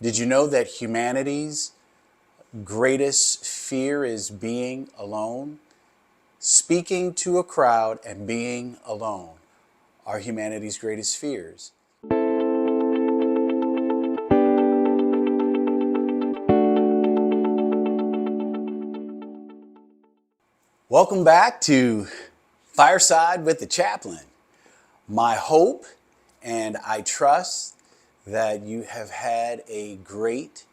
Did you know that humanity's greatest fear is being alone? Speaking to a crowd and being alone are humanity's greatest fears. Welcome back to Fireside with the Chaplain. My hope and I trust that you have had a great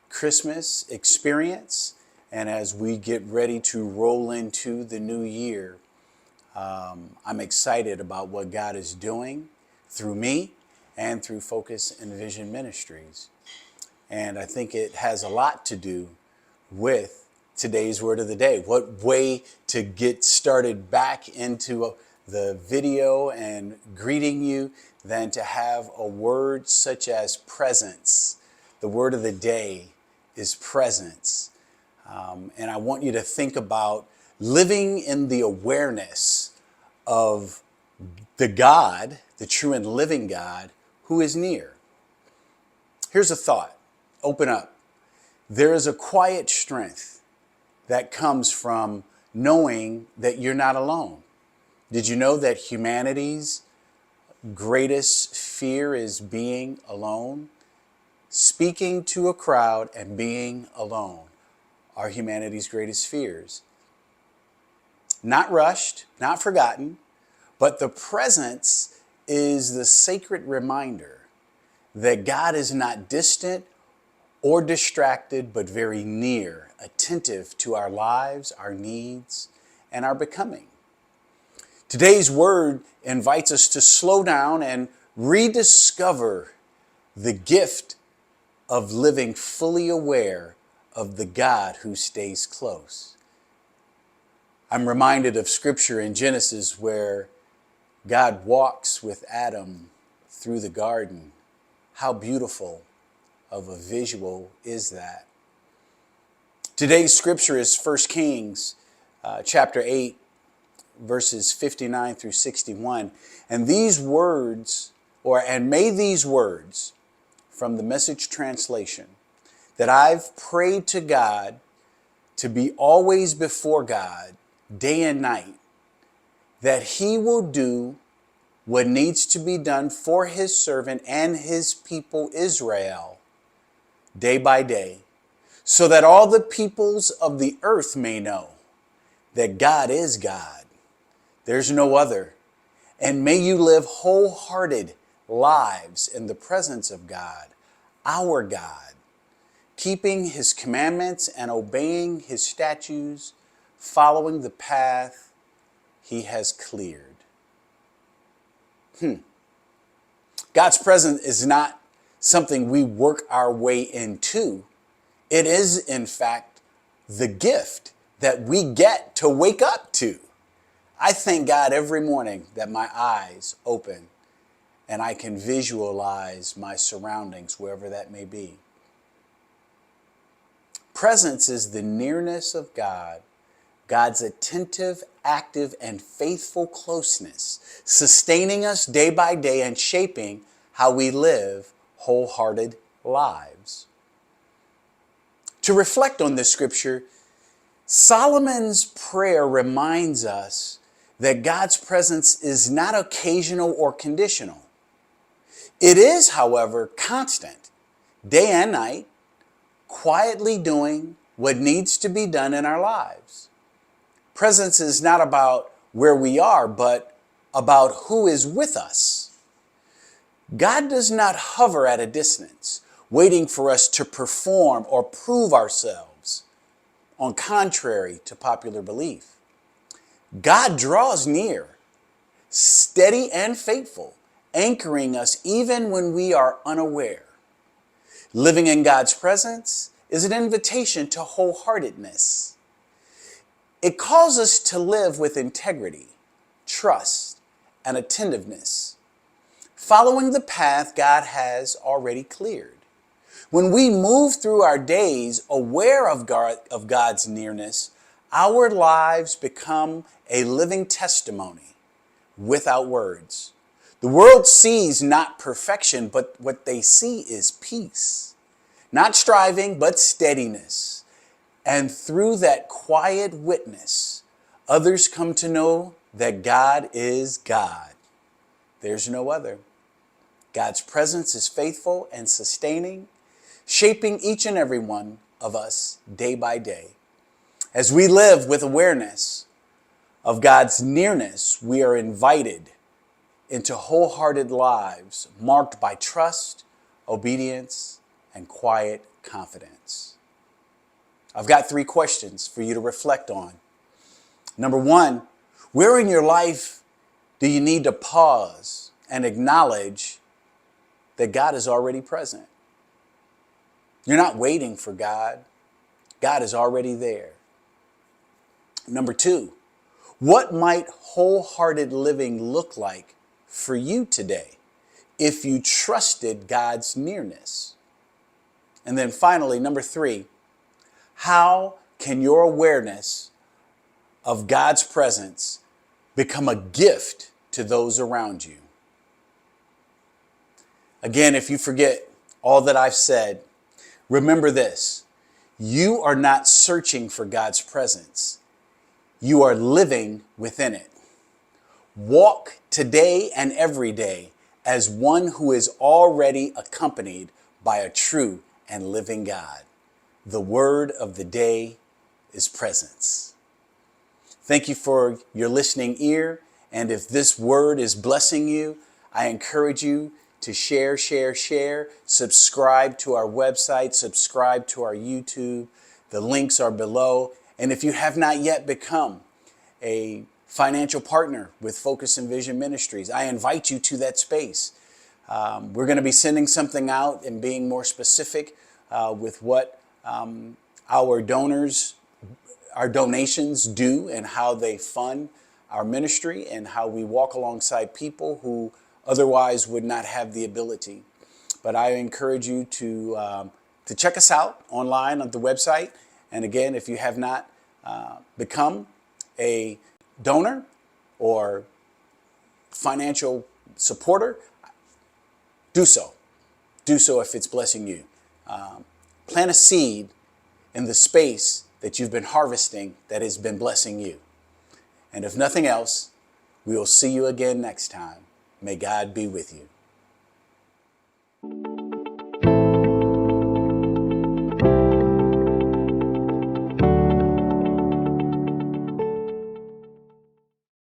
Christmas experience. And as we get ready to roll into the new year, I'm excited about what God is doing through me and through Focus and Vision Ministries. And I think it has a lot to do with today's word of the day. What way to get started back into the video and greeting you than to have a word such as presence. The word of the day is presence. And I want you to think about living in the awareness of the God, the true and living God, who is near. Here's a thought. Open up. There is a quiet strength that comes from knowing that you're not alone. Did you know that humanity's greatest fear is being alone? Speaking to a crowd and being alone are humanity's greatest fears. Not rushed, not forgotten, but the presence is the sacred reminder that God is not distant or distracted, but very near, attentive to our lives, our needs, and our becoming. Today's word invites us to slow down and rediscover the gift of living fully aware of the God who stays close. I'm reminded of scripture in Genesis where God walks with Adam through the garden. How beautiful of a visual is that? Today's scripture is 1 Kings chapter 8, verses 59 through 61. And these words, may these words from the Message translation, that I've prayed to God to be always before God, day and night, that He will do what needs to be done for His servant and His people Israel, day by day, so that all the peoples of the earth may know that God is God. There's no other. And may you live wholehearted lives in the presence of God, our God, keeping His commandments and obeying His statutes, following the path He has cleared. God's presence is not something we work our way into. It is, in fact, the gift that we get to wake up to. I thank God every morning that my eyes open and I can visualize my surroundings, wherever that may be. Presence is the nearness of God, God's attentive, active, and faithful closeness, sustaining us day by day and shaping how we live wholehearted lives. To reflect on this scripture, Solomon's prayer reminds us that God's presence is not occasional or conditional. It is, however, constant, day and night, quietly doing what needs to be done in our lives. Presence is not about where we are, but about who is with us. God does not hover at a distance, waiting for us to perform or prove ourselves, on contrary to popular belief. God draws near, steady and faithful, anchoring us even when we are unaware. Living in God's presence is an invitation to wholeheartedness. It calls us to live with integrity, trust, and attentiveness, following the path God has already cleared. When we move through our days aware of God's nearness, our lives become a living testimony without words. The world sees not perfection, but what they see is peace, Not striving, but steadiness. And through that quiet witness, others come to know that God is God. There's no other. God's presence is faithful and sustaining, shaping each and every one of us day by day. As we live with awareness of God's nearness, we are invited into wholehearted lives marked by trust, obedience, and quiet confidence. I've got 3 questions for you to reflect on. Number 1, where in your life do you need to pause and acknowledge that God is already present? You're not waiting for God. God is already there. Number 2, what might wholehearted living look like for you today if you trusted God's nearness? And then finally, number 3, how can your awareness of God's presence become a gift to those around you? Again, if you forget all that I've said, remember this: you are not searching for God's presence. You are living within it. Walk today and every day as one who is already accompanied by a true and living God. The word of the day is presence. Thank you for your listening ear. And if this word is blessing you, I encourage you to share. Subscribe to our website, subscribe to our YouTube. The links are below. And if you have not yet become a financial partner with Focus and Vision Ministries, I invite you to that space. We're going to be sending something out and being more specific with what our donations do and how they fund our ministry and how we walk alongside people who otherwise would not have the ability. But I encourage you to check us out online on the website. And again, if you have not become a donor or financial supporter, do so. Do so if it's blessing you. Plant a seed in the space that you've been harvesting that has been blessing you. And if nothing else, we will see you again next time. May God be with you.